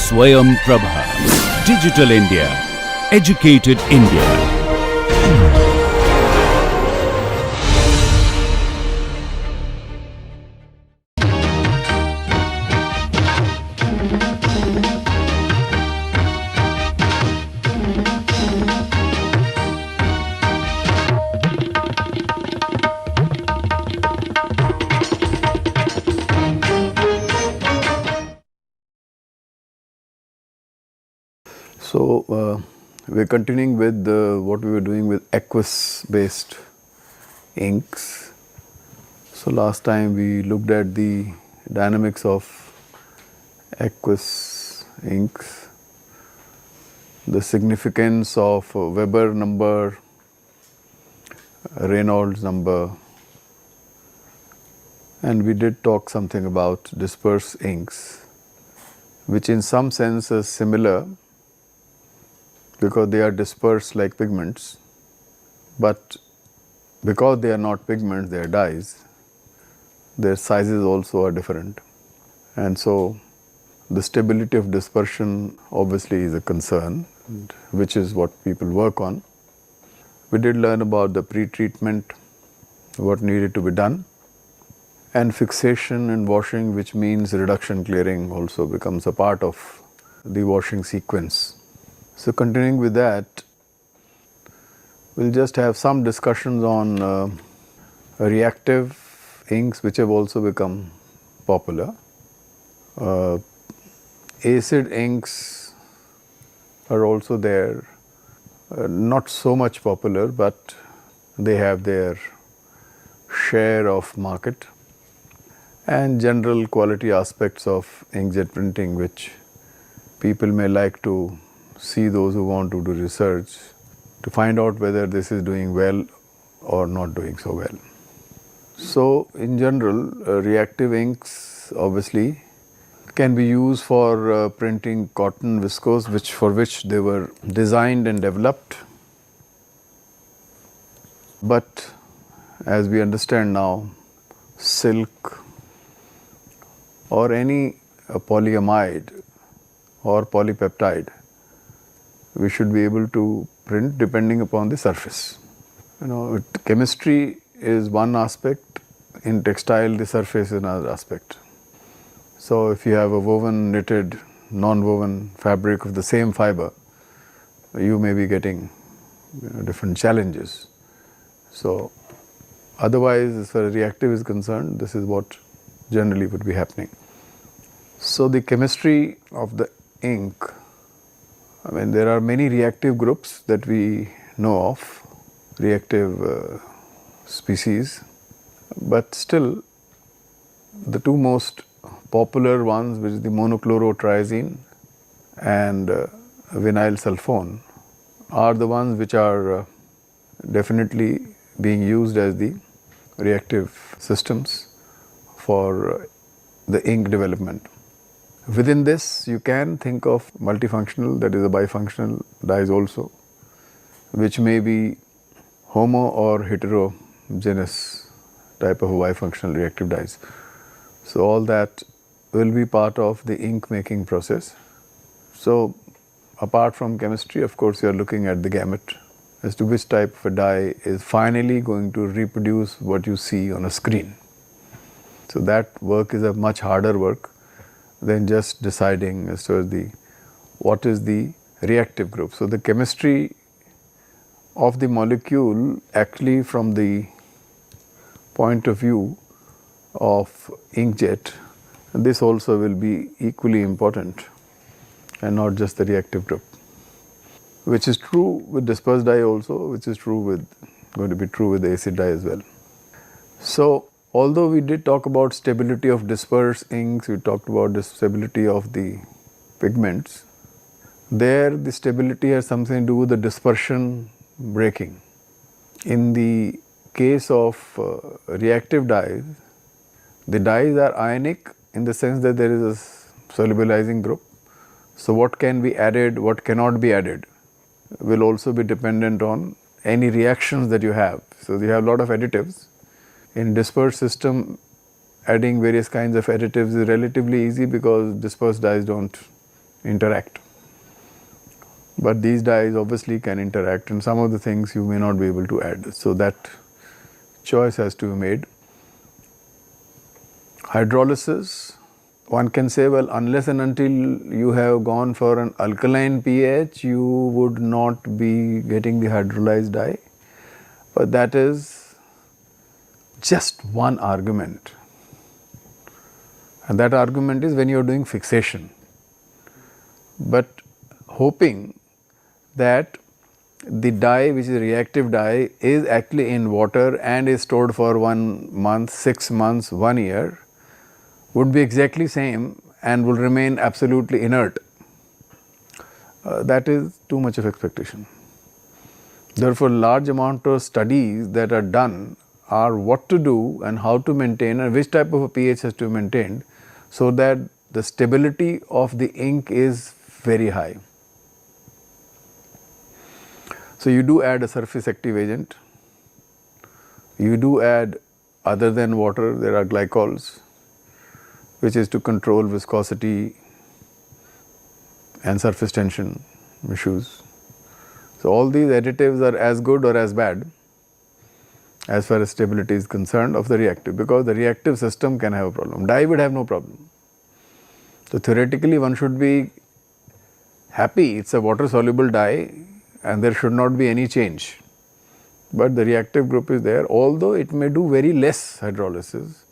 Swayam Prabha. Digital India. Educated India. So, we're continuing with what we were doing with aqueous based inks. So, last time we looked at the dynamics of aqueous inks, the significance of Weber number, Reynolds number, and we did talk something about dispersed inks, which in some sense is similar because they are dispersed like pigments, but because they are not pigments, they are dyes, their sizes also are different. And so, the stability of dispersion obviously is a concern, which is what people work on. We did learn about the pre-treatment, what needed to be done, and fixation and washing, which means reduction clearing also becomes a part of the washing sequence. So, continuing with that, we will just have some discussions on reactive inks, which have also become popular. Acid inks are also there, not so much popular, but they have their share of market, and general quality aspects of inkjet printing, which people may like to see, those who want to do research to find out whether this is doing well or not doing so well. So, in general, reactive inks obviously can be used for printing cotton viscose, for which they were designed and developed. But as we understand now, silk or any polyamide or polypeptide, we should be able to print depending upon the surface. Chemistry is one aspect, in textile the surface is another aspect. So, if you have a woven, knitted, non-woven fabric of the same fiber, you may be getting different challenges. So, otherwise as far as reactive is concerned, this is what generally would be happening. So, the chemistry of the ink, there are many reactive groups that we know of, reactive species, but still the two most popular ones, which is the monochlorotriazine and vinyl sulfone, are the ones which are definitely being used as the reactive systems for the ink development. Within this, you can think of multifunctional, that is a bifunctional dyes also, which may be homo or heterogeneous type of bifunctional reactive dyes. So, all that will be part of the ink making process. So, apart from chemistry, of course, you are looking at the gamut as to which type of a dye is finally going to reproduce what you see on a screen. So, that work is a much harder work than just deciding as to what is the reactive group. So, the chemistry of the molecule actually from the point of view of inkjet, this also will be equally important and not just the reactive group, which is true with dispersed dye also, which is going to be true with the acid dye as well. So, although we did talk about stability of dispersed inks, we talked about the stability of the pigments, there the stability has something to do with the dispersion breaking. In the case of reactive dyes, the dyes are ionic in the sense that there is a solubilizing group. So, what can be added, what cannot be added will also be dependent on any reactions that you have. So, you have a lot of additives. In dispersed system, adding various kinds of additives is relatively easy because dispersed dyes do not interact. But these dyes obviously can interact, and some of the things you may not be able to add. So that choice has to be made. Hydrolysis, one can say, well, unless and until you have gone for an alkaline pH, you would not be getting the hydrolyzed dye. But that is just one argument. And that argument is when you are doing fixation. But hoping that the dye, which is reactive dye, is actually in water and is stored for 1 month, 6 months, 1 year, would be exactly same and will remain absolutely inert. That is too much of expectation. Therefore, large amount of studies that are done are what to do and how to maintain and which type of a pH has to be maintained, so that the stability of the ink is very high. So, you do add a surface active agent, you do add, other than water, there are glycols, which is to control viscosity and surface tension issues. So, all these additives are as good or as bad as far as stability is concerned of the reactive, because the reactive system can have a problem. Dye would have no problem. So, theoretically one should be happy, it is a water soluble dye and there should not be any change. But the reactive group is there, although it may do very less hydrolysis,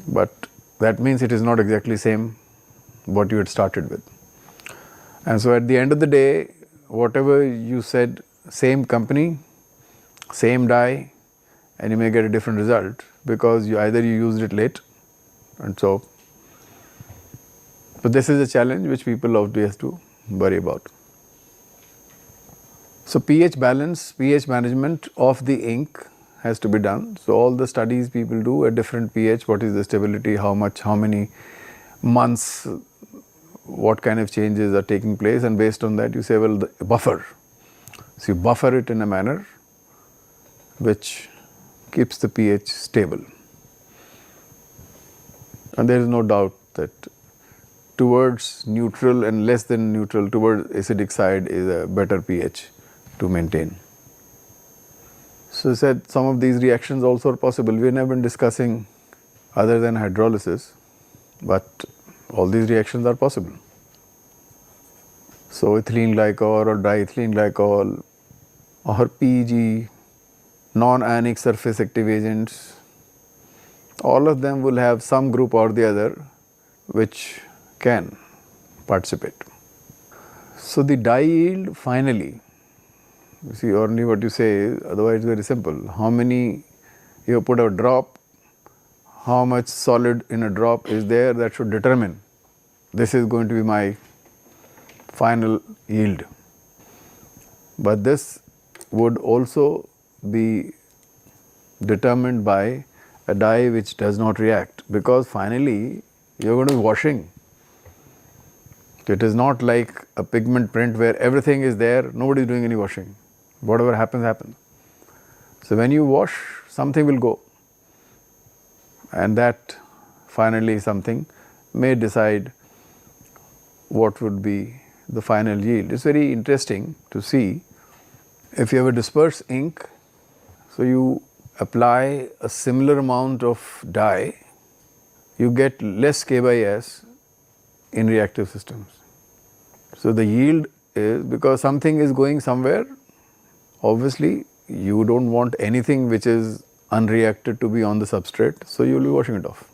but that means it is not exactly same what you had started with. And so, at the end of the day, whatever you said, same company, same dye, and you may get a different result because either you used it late, and so this is a challenge which people obviously have to worry about. So, pH balance, pH management of the ink has to be done. So, all the studies people do at different pH, what is the stability, how much, how many months, what kind of changes are taking place, and based on that you say, well, the buffer. So, you buffer it in a manner which keeps the pH stable. And there is no doubt that towards neutral and less than neutral, towards acidic side is a better pH to maintain. So, I said some of these reactions also are possible. We have never been discussing other than hydrolysis, but all these reactions are possible. So, ethylene glycol or diethylene glycol or PEG, non-ionic surface active agents, all of them will have some group or the other which can participate. So, the dye yield finally, you see, only what you say is, otherwise very simple. How many you put a drop, how much solid in a drop is there, that should determine this is going to be my final yield. But this would also be determined by a dye which does not react, because finally you are going to be washing. It is not like a pigment print where everything is there, nobody is doing any washing. Whatever happens, happens. So, when you wash, something will go, and that finally something may decide what would be the final yield. It is very interesting to see if you have a dispersed ink. So, you apply a similar amount of dye, you get less K by S in reactive systems. So, the yield is, because something is going somewhere, obviously you do not want anything which is unreacted to be on the substrate. So, you will be washing it off.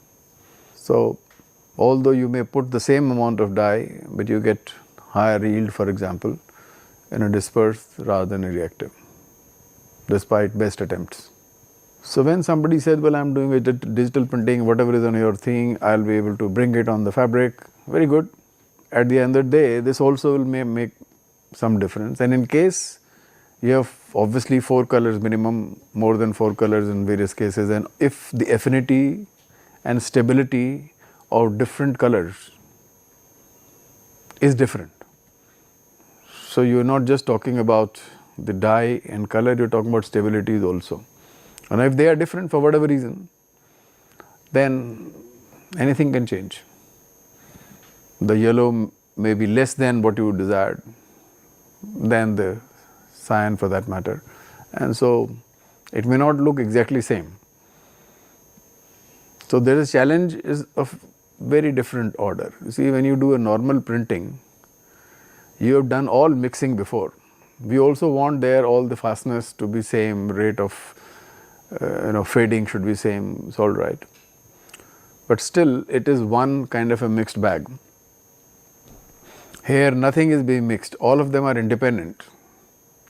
So, although you may put the same amount of dye, but you get higher yield, for example, in a dispersed rather than a reactive, despite best attempts. So, when somebody said, well, I am doing digital printing, whatever is on your thing, I will be able to bring it on the fabric, very good. At the end of the day, this also will make some difference, and in case you have obviously 4 colors minimum, more than 4 colors in various cases, and if the affinity and stability of different colors is different. So, you are not just talking about the dye and color, you are talking about stabilities also. And if they are different for whatever reason, then anything can change. the yellow may be less than what you desired, than the cyan for that matter, and so it may not look exactly same. So there is challenge is of very different order. You see, when you do a normal printing, you have done all mixing before. We also want there all the fastness to be same, rate of fading should be same, it's all right. But still it is one kind of a mixed bag. Here nothing is being mixed, all of them are independent,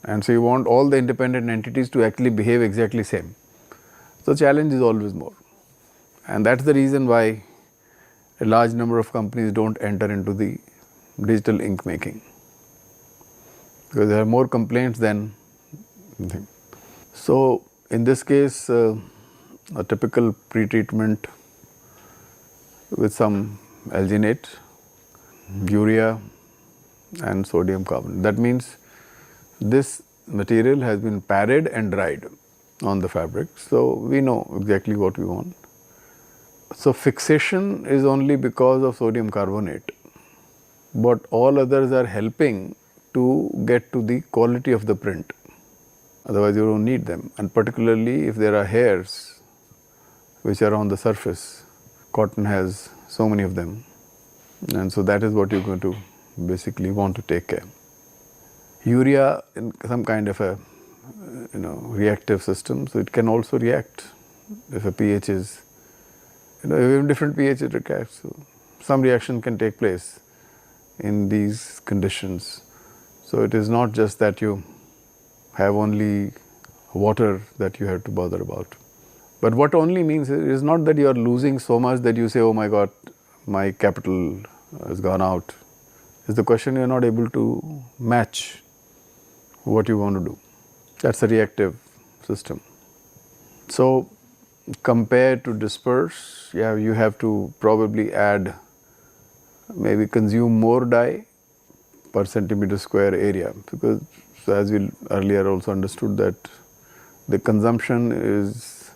and so you want all the independent entities to actually behave exactly same. So challenge is always more, and that's the reason why a large number of companies don't enter into the digital ink making, because there are more complaints than anything. So in this case, a typical pre-treatment with some alginate, urea and sodium carbonate. That means this material has been padded and dried on the fabric, so we know exactly what we want. So fixation is only because of sodium carbonate, but all others are helping to get to the quality of the print, otherwise you don't need them. And particularly if there are hairs which are on the surface, cotton has so many of them, and so that is what you're going to basically want to take care. Urea in some kind of a reactive system, so it can also react if a pH is even different pH it reacts. So some reaction can take place in these conditions. So it is not just that you have only water that you have to bother about. But what only means is not that you are losing so much that you say, oh my God, my capital has gone out. Is the question you are not able to match what you want to do. That's a reactive system. So compared to disperse, you have to probably add, maybe consume more dye per centimeter square area, because as we earlier also understood that the consumption is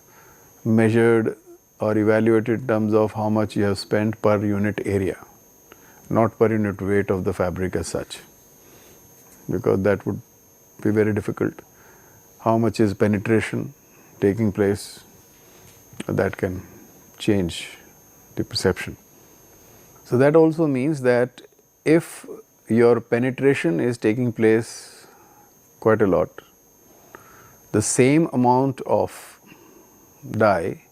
measured or evaluated in terms of how much you have spent per unit area, not per unit weight of the fabric as such, because that would be very difficult. How much is penetration taking place, that can change the perception. So that also means that if your penetration is taking place quite a lot, the same amount of dye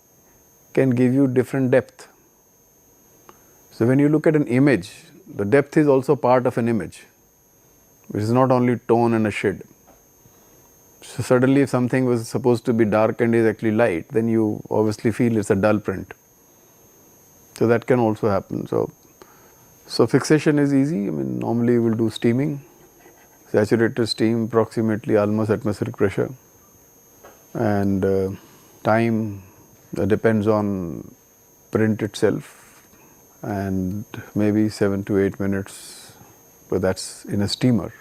can give you different depth. So when you look at an image, the depth is also part of an image, which is not only tone and a shade. So suddenly if something was supposed to be dark and is actually light, then you obviously feel it's a dull print. So that can also happen. So fixation is easy. I mean, normally we will do steaming, saturated steam, approximately almost atmospheric pressure, and time depends on print itself, and maybe 7 to 8 minutes, but that's in a steamer.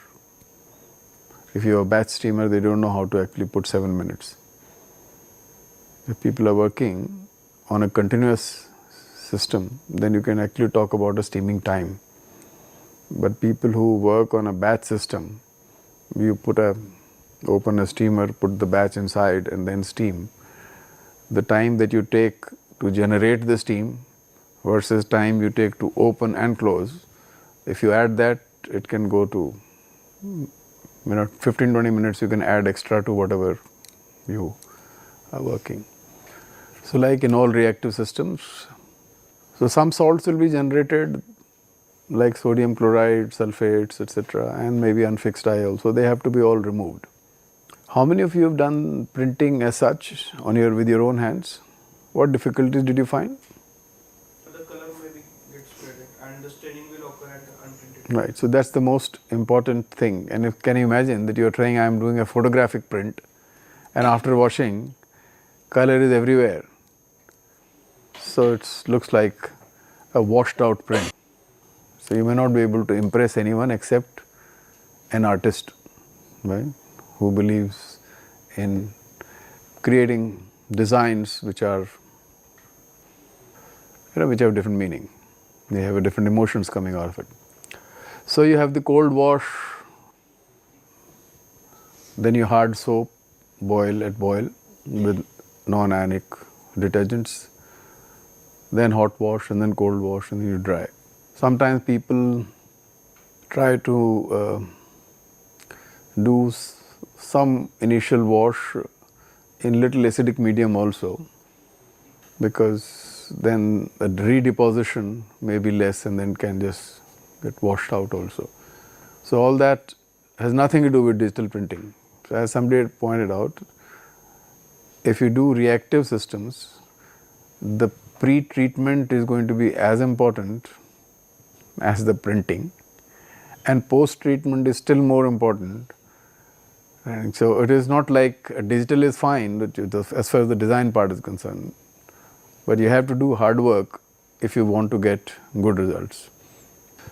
If you have a batch steamer, they don't know how to actually put 7 minutes. If people are working on a continuous system, then you can actually talk about a steaming time. But people who work on a batch system, you open a steamer, put the batch inside and then steam. The time that you take to generate the steam versus time you take to open and close, if you add that, it can go to 15-20 minutes you can add extra to whatever you are working. So like in all reactive systems, so some salts will be generated like sodium chloride, sulfates, etc., and maybe unfixed dye also. They have to be all removed. How many of you have done printing as such with your own hands? What difficulties did you find? The color maybe gets faded and the staining will occur at the unprinted. Right, so that's the most important thing. And can you imagine that you are trying, I am doing a photographic print, and after washing, color is everywhere. So it looks like a washed out print. So you may not be able to impress anyone except an artist, right, who believes in creating designs which are, which have different meaning. They have a different emotions coming out of it. So you have the cold wash, then you hard soap, boil with non-ionic detergents, then hot wash and then cold wash and then you dry. Sometimes people try to do some initial wash in little acidic medium also, because then the redeposition may be less and then can just get washed out also. So all that has nothing to do with digital printing. So as somebody had pointed out, if you do reactive systems, the pre-treatment is going to be as important as the printing, and post-treatment is still more important. And so it is not like digital is fine as far as the design part is concerned, but you have to do hard work if you want to get good results.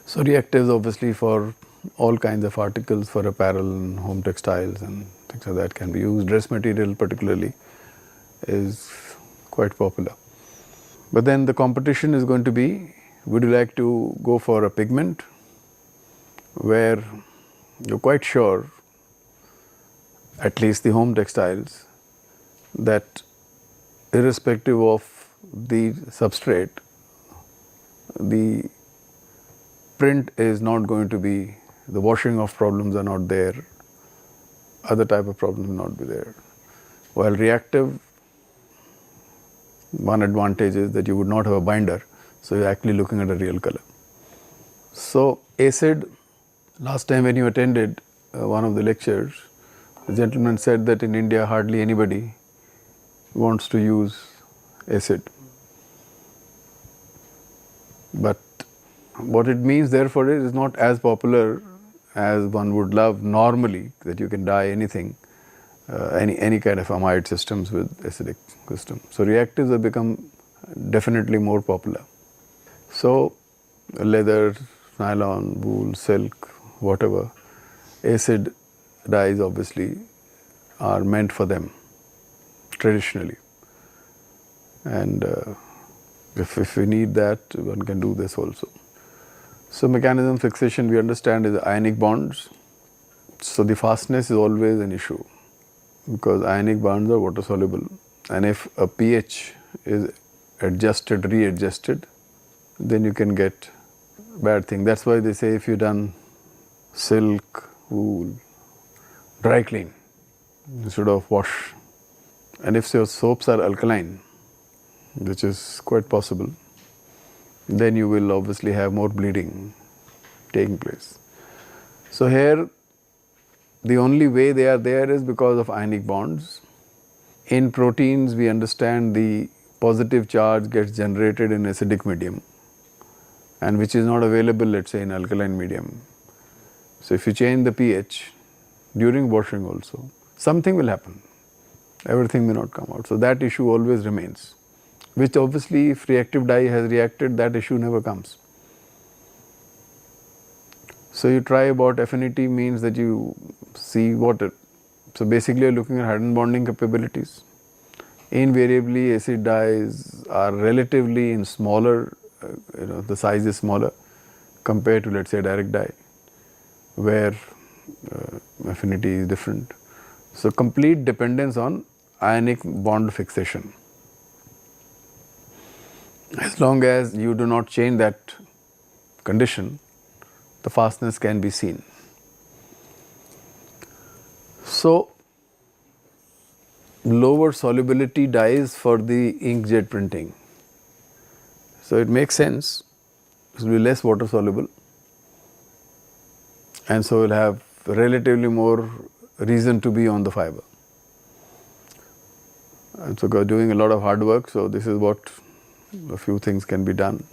So reactives obviously for all kinds of articles, for apparel and home textiles and things like that can be used. Dress material particularly is quite popular. But then the competition is going to be, would you like to go for a pigment where you're quite sure, at least the home textiles, that irrespective of the substrate, the print is not going to be, the washing off problems are not there, other type of problems will not be there. While reactive, one advantage is that you would not have a binder, so you're actually looking at a real color. So acid, last time when you attended one of the lectures, the gentleman said that in India hardly anybody wants to use acid. But what it means therefore is not as popular as one would love normally, that you can dye anything, any kind of amide systems with acidic system. So reactives have become definitely more popular. So leather, nylon, wool, silk, whatever, acid dyes obviously are meant for them traditionally. And if we need that, one can do this also. So mechanism fixation we understand is ionic bonds. So the fastness is always an issue, because ionic bonds are water soluble, and if a pH is adjusted, readjusted, then you can get bad thing. That's why they say if you done silk, wool, dry clean instead of wash, and if your soaps are alkaline, which is quite possible, then you will obviously have more bleeding taking place. So here the only way they are there is because of ionic bonds. In proteins we understand the positive charge gets generated in acidic medium, and which is not available, let's say, in alkaline medium. So if you change the pH during washing also, something will happen. Everything may not come out. So that issue always remains, which obviously if reactive dye has reacted, that issue never comes. So you try about affinity means that you see what it, so basically you're looking at hydrogen bonding capabilities. Invariably acid dyes are relatively in smaller, the size is smaller compared to, let's say, direct dye, where affinity is different. So complete dependence on ionic bond fixation. As long as you do not change that condition, the fastness can be seen. So lower solubility dyes for the inkjet printing. So it makes sense, it will be less water soluble, and so will have relatively more reason to be on the fiber. And so doing a lot of hard work, so this is what a few things can be done.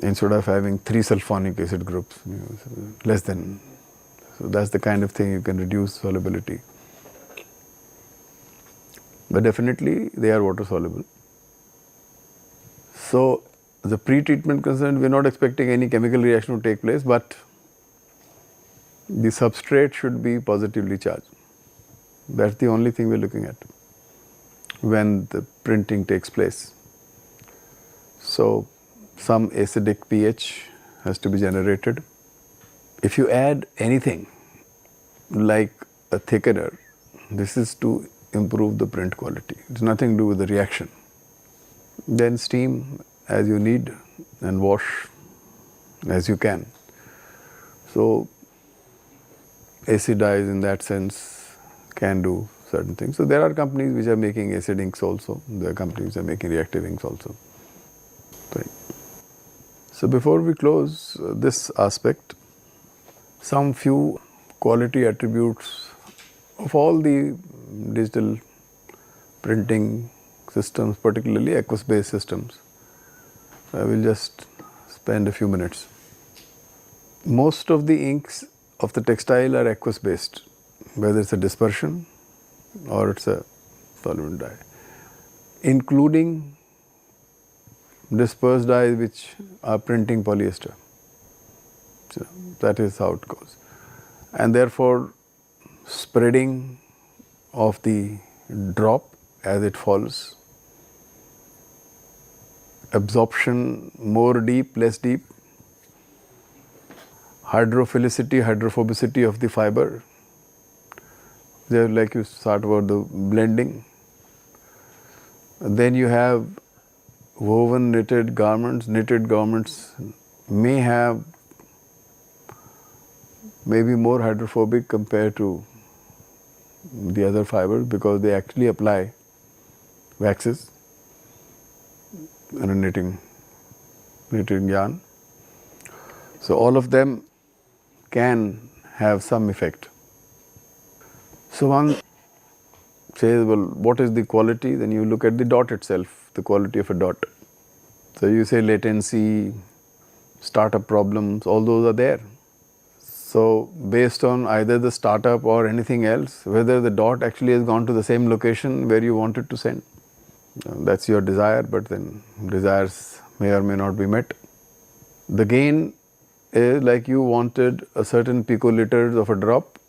Instead of having 3 sulfonic acid groups, less than. So that's the kind of thing you can reduce solubility. But definitely they are water soluble. So the pre-treatment concerned, we are not expecting any chemical reaction to take place, but the substrate should be positively charged. That's the only thing we are looking at when the printing takes place. So some acidic pH has to be generated. If you add anything like a thickener, this is to improve the print quality. It's nothing to do with the reaction. Then steam as you need and wash as you can. So acid dyes in that sense can do certain things. So there are companies which are making acid inks also. There are companies which are making reactive inks also. Right. So before we close this aspect, some few quality attributes of all the digital printing systems, particularly aqueous-based systems. I will just spend a few minutes. Most of the inks of the textile are aqueous-based, whether it's a dispersion or it's a solvent dye, including dispersed dyes which are printing polyester. So that is how it goes. And therefore, spreading of the drop as it falls, absorption more deep, less deep, hydrophilicity, hydrophobicity of the fiber. There, like you start about the blending. Then you have woven knitted garments. Knitted garments may have maybe more hydrophobic compared to the other fibers because they actually apply waxes in a knitting yarn. So all of them can have some effect. So one says, well, what is the quality? Then you look at the dot itself, the quality of a dot. So you say latency, startup problems, all those are there. So based on either the startup or anything else, whether the dot actually has gone to the same location where you want it to send. That's your desire, but then desires may or may not be met. The gain is like you wanted a certain picoliters of a drop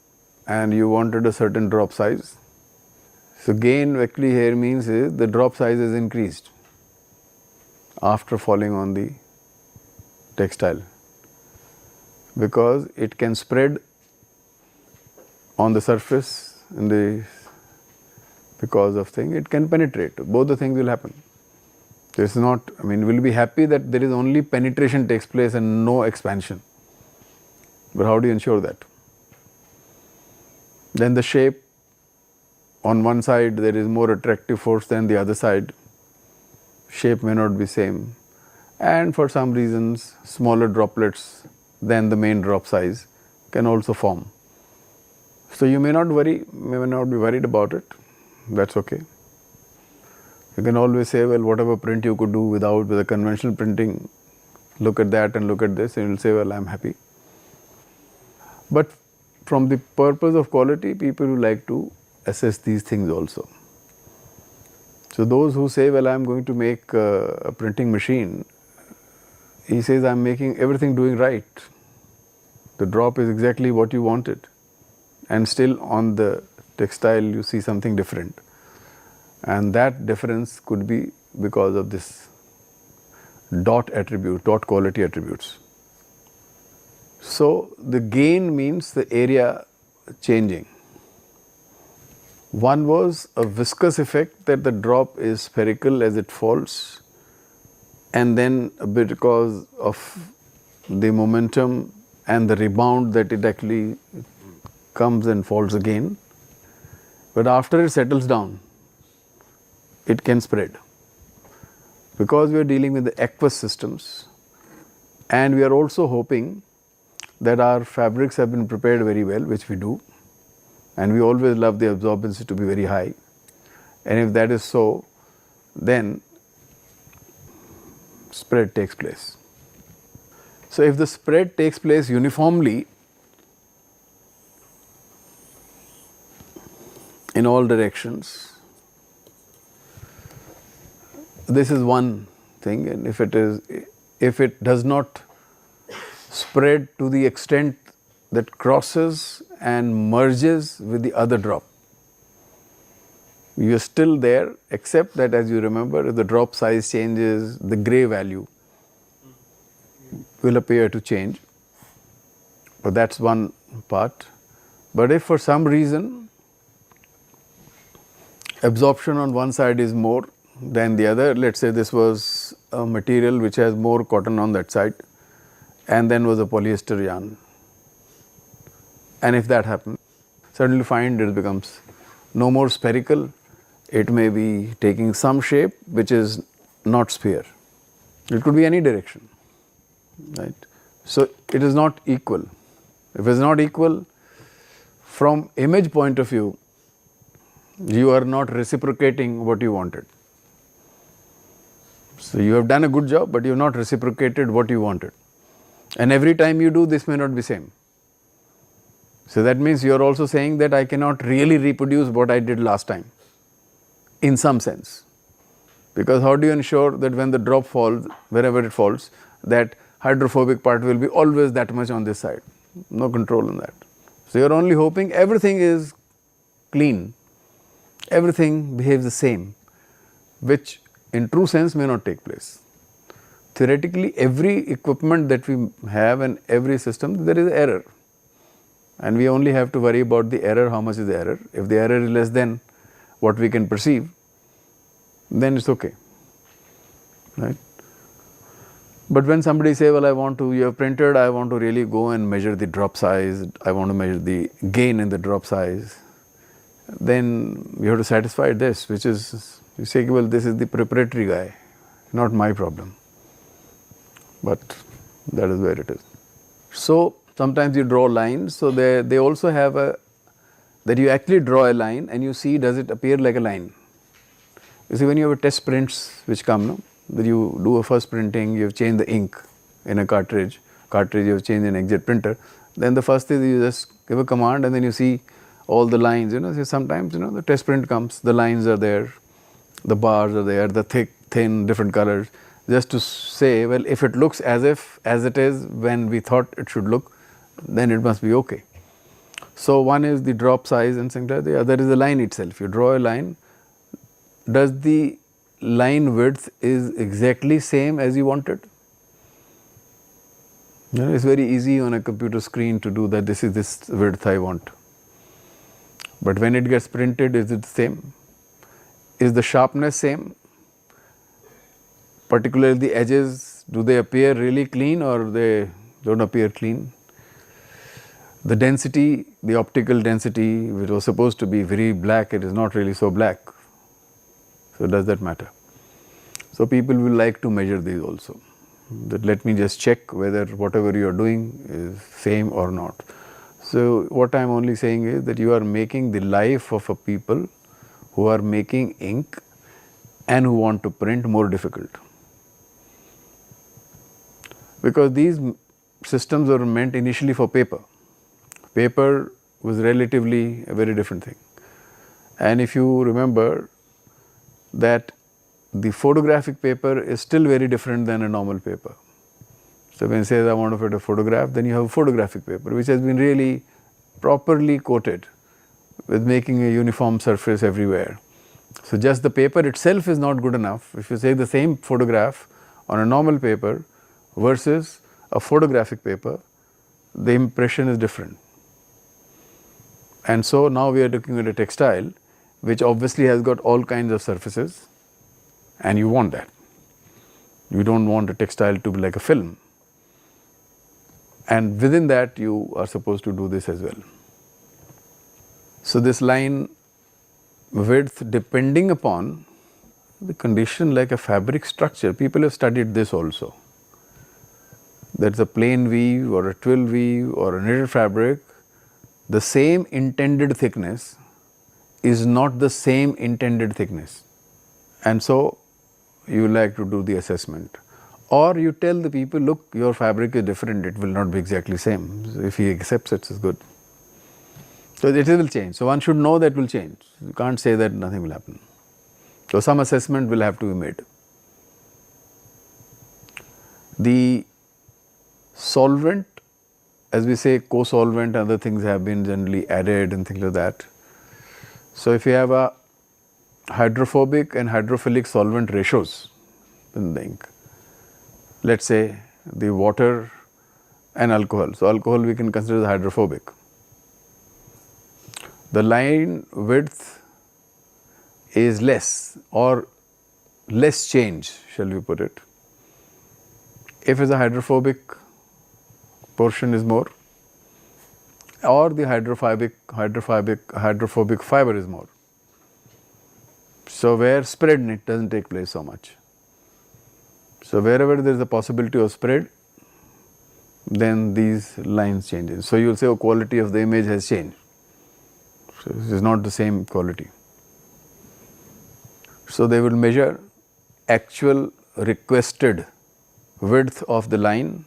and you wanted a certain drop size. So gain actually here means is the drop size is increased after falling on the textile, because it can spread on the surface in the because of thing, it can penetrate. Both the things will happen. This is not, I mean, we'll be happy that there is only penetration takes place and no expansion. But how do you ensure that? Then the shape, on one side there is more attractive force than the other side. Shape may not be same. And for some reasons, smaller droplets than the main drop size can also form. So you may not be worried about it. That's okay. You can always say, well, whatever print you could do with a conventional printing, look at that and look at this, and you'll say, well, I'm happy. But from the purpose of quality, people who like to assess these things also. So those who say, well, I'm going to make a printing machine, he says, I'm making everything doing right. The drop is exactly what you wanted. And still on the textile, you see something different. And that difference could be because of this dot attribute, dot quality attributes. So the gain means the area changing. One was a viscous effect, that the drop is spherical as it falls, and then because of the momentum and the rebound that it actually comes and falls again. But after it settles down, it can spread. Because we are dealing with the aqueous systems, and we are also hoping that our fabrics have been prepared very well, which we do, and we always love the absorbency to be very high. And if that is so, then spread takes place. So if the spread takes place uniformly in all directions, this is one thing, and if it does not spread to the extent that crosses and merges with the other drop, you are still there, except that, as you remember, if the drop size changes, the gray value will appear to change. But that's one part. But if for some reason absorption on one side is more than the other, let's say this was a material which has more cotton on that side and then was a polyester yarn, and if that happens, suddenly find it becomes no more spherical, it may be taking some shape which is not sphere. It could be any direction, right? So it is not equal. If it is not equal, from image point of view, you are not reciprocating what you wanted. So you have done a good job, but you have not reciprocated what you wanted. And every time you do, this may not be same. So that means you are also saying that I cannot really reproduce what I did last time, in some sense. Because how do you ensure that when the drop falls, wherever it falls, that hydrophobic part will be always that much on this side? No control on that. So you are only hoping everything is clean, everything behaves the same, which in true sense may not take place. Theoretically, every equipment that we have and every system, there is error. And we only have to worry about the error, how much is the error. If the error is less than what we can perceive, then it's okay, right? But when somebody say, well, you have printed, I want to really go and measure the drop size, I want to measure the gain in the drop size, then you have to satisfy this, which is, you say, well, this is the preparatory guy, not my problem. But that is where it is. So sometimes you draw lines, so they also have that you actually draw a line and you see, does it appear like a line? You see, when you have a test prints which come, no? That you do a first printing, you have changed the ink in a cartridge, you have changed an inkjet printer, then the first is you just give a command and then you see all the lines, so sometimes, the test print comes, the lines are there, the bars are there, the thick, thin, different colors, just to say, well, if it looks as it is when we thought it should look, then it must be okay. So one is the drop size and things like that, the other is the line itself. You draw a line, does the line width is exactly same as you wanted? It's very easy on a computer screen to do that, this is this width I want. But when it gets printed, is it the same? Is the sharpness same? Particularly the edges, do they appear really clean or they don't appear clean? The density, the optical density, which was supposed to be very black, it is not really so black. So does that matter? So people will like to measure these also. That let me just check whether whatever you are doing is same or not. So what I am only saying is that you are making the life of a people who are making ink and who want to print more difficult. Because these systems were meant initially for paper. Paper was relatively a very different thing. And if you remember that the photographic paper is still very different than a normal paper. So when you say I want to put a photograph, then you have a photographic paper which has been really properly coated with making a uniform surface everywhere. So just the paper itself is not good enough. If you say the same photograph on a normal paper versus a photographic paper, the impression is different. And so now we are looking at a textile which obviously has got all kinds of surfaces, and you want that. You don't want a textile to be like a film. And within that you are supposed to do this as well. So this line width depending upon the condition like a fabric structure, people have studied this also. That's a plain weave or a twill weave or a knitted fabric, the same intended thickness is not the same intended thickness. And so you like to do the assessment. Or you tell the people, look, your fabric is different, it will not be exactly same. So if he accepts it, it's good. So it will change. So one should know that will change. You can't say that nothing will happen. So some assessment will have to be made. The solvent, as we say, co-solvent, other things have been generally added and things like that. So if you have a hydrophobic and hydrophilic solvent ratios in the ink, let's say the water and alcohol. So, alcohol we can consider as hydrophobic. The line width is less or less change, shall we put it, if the hydrophobic portion is more or the hydrophobic fiber is more. So, where spread it does not take place so much. So, wherever there is a possibility of spread, then these lines changes. So, you will say, oh, quality of the image has changed. So, this is not the same quality. So, they will measure actual requested width of the line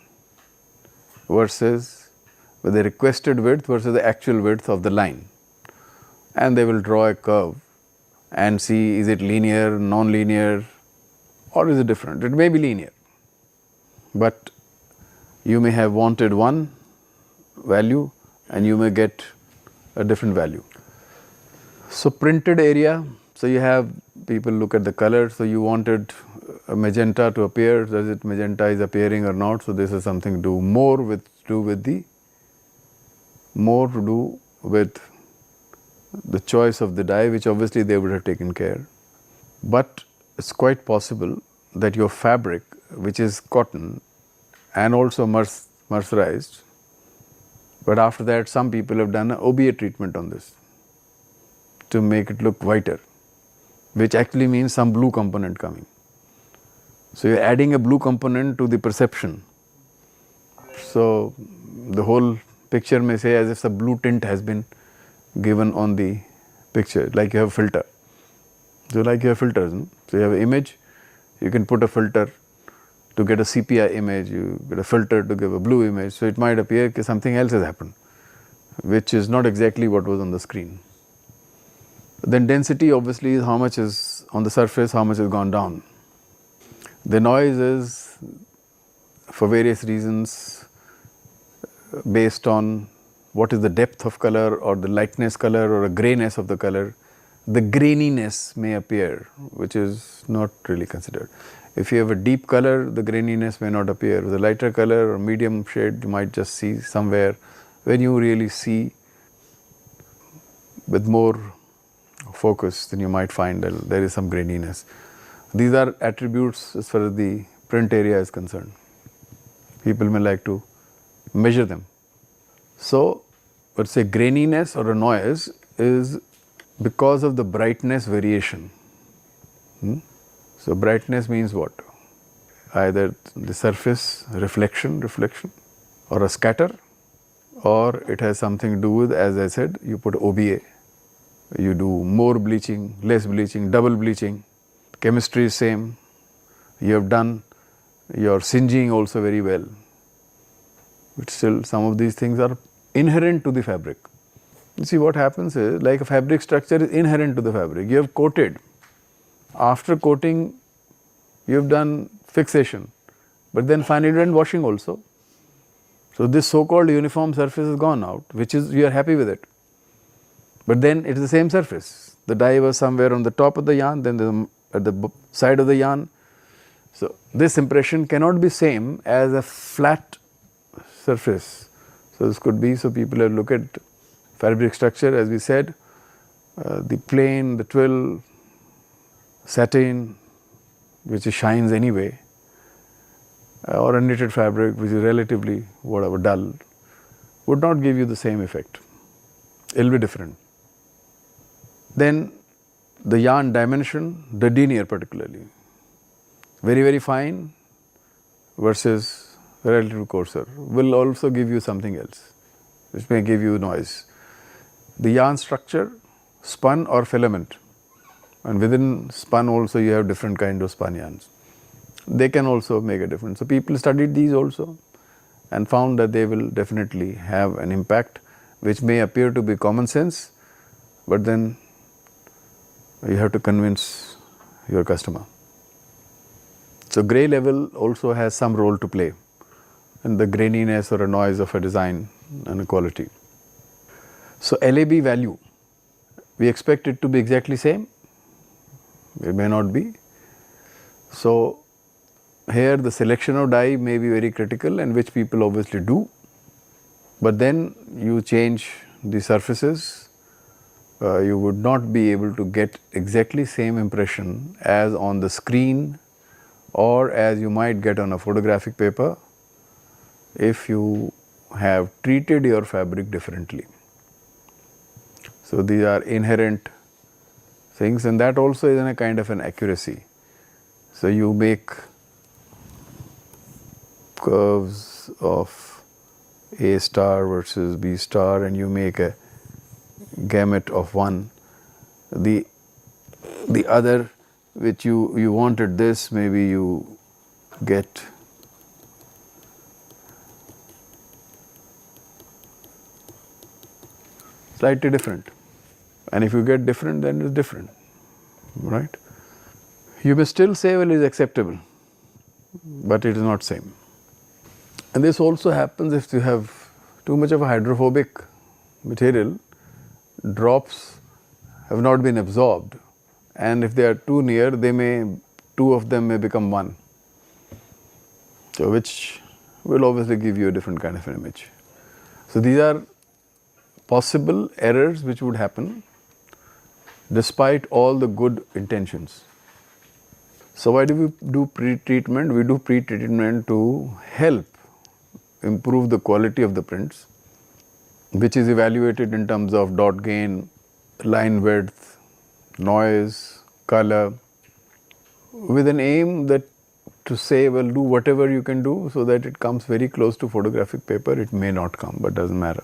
versus the requested width versus the actual width of the line, and they will draw a curve and see is it linear, non-linear, or is it different. It may be linear, but you may have wanted one value and you may get a different value. So, printed area, so you have people look at the color, so you wanted a magenta to appear, does it magenta is appearing or not. So, this is something to do more to do with the choice of the dye, which obviously they would have taken care. But it is quite possible that your fabric, which is cotton and also mercerized, but after that some people have done an OBA treatment on this to make it look whiter, which actually means some blue component coming. So, you are adding a blue component to the perception. So, the whole picture may say as if a blue tint has been given on the picture, like you have filter. So, like you have filters, so you have an image, you can put a filter to get a sepia image, you get a filter to give a blue image. So, it might appear that something else has happened, which is not exactly what was on the screen. Then density obviously is how much is on the surface, how much has gone down. The noise is for various reasons based on what is the depth of color or the lightness color or a grayness of the color. The graininess may appear, which is not really considered. If you have a deep color, the graininess may not appear. With a lighter color or medium shade, you might just see somewhere. When you really see with more focus, then you might find that there is some graininess. These are attributes as far as the print area is concerned. People may like to measure them. So, let us say graininess or a noise is because of the brightness variation. So, brightness means what? Either the surface reflection or a scatter, or it has something to do with, as I said, you put OBA, you do more bleaching, less bleaching, double bleaching, chemistry is same, you have done your singeing also very well, but still some of these things are inherent to the fabric. You see what happens is, like a fabric structure is inherent to the fabric, you have coated, after coating you have done fixation, but then finally done washing also. So, this so called uniform surface is gone out, which is you are happy with it, but then it is the same surface. The dye was somewhere on the top of the yarn, then at the side of the yarn. So, this impression cannot be same as a flat surface. So, this could be, so people have looked at fabric structure, as we said, the plain, the twill, satin, which shines anyway, or a knitted fabric which is relatively whatever dull, would not give you the same effect, it will be different. Then the yarn dimension, the denier particularly, very fine versus relatively coarser will also give you something else, which may give you noise. The yarn structure, spun or filament, and within spun also you have different kind of spun yarns. They can also make a difference. So, people studied these also and found that they will definitely have an impact, which may appear to be common sense, but then you have to convince your customer. So, gray level also has some role to play in the graininess or a noise of a design and a quality. So, LAB value, we expect it to be exactly same, it may not be. So, here the selection of dye may be very critical, and which people obviously do, but then you change the surfaces, you would not be able to get exactly same impression as on the screen or as you might get on a photographic paper if you have treated your fabric differently. So these are inherent things, and that also is in a kind of an accuracy. So you make curves of A star versus B star, and you make a gamut of one. The other which you wanted this, maybe you get slightly different, and if you get different, then it's different, right? You may still say, well, it is acceptable, but it is not same. And this also happens if you have too much of a hydrophobic material, drops have not been absorbed, and if they are too near, two of them may become one, so which will obviously give you a different kind of an image. So these are possible errors which would happen despite all the good intentions. So why do we do pre-treatment? We do pre-treatment to help improve the quality of the prints, which is evaluated in terms of dot gain, line width, noise, color, with an aim that to say, well, do whatever you can do so that it comes very close to photographic paper. It may not come, but doesn't matter.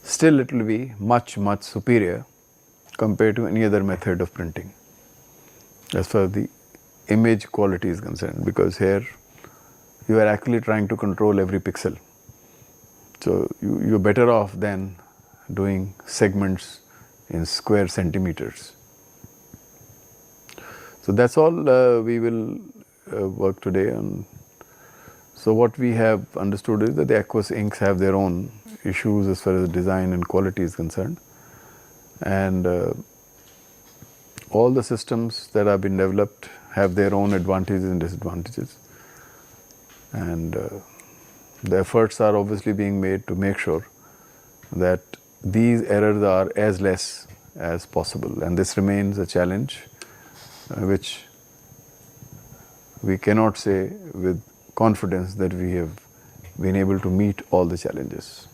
Still it will be much, much superior compared to any other method of printing as far as the image quality is concerned, because here you are actually trying to control every pixel. So you're better off than doing segments in square centimeters. So that's all we will work today on. So what we have understood is that the aqueous inks have their own issues as far as design and quality is concerned, and all the systems that have been developed have their own advantages and disadvantages, and the efforts are obviously being made to make sure that these errors are as less as possible, and this remains a challenge which we cannot say with confidence that we have been able to meet all the challenges.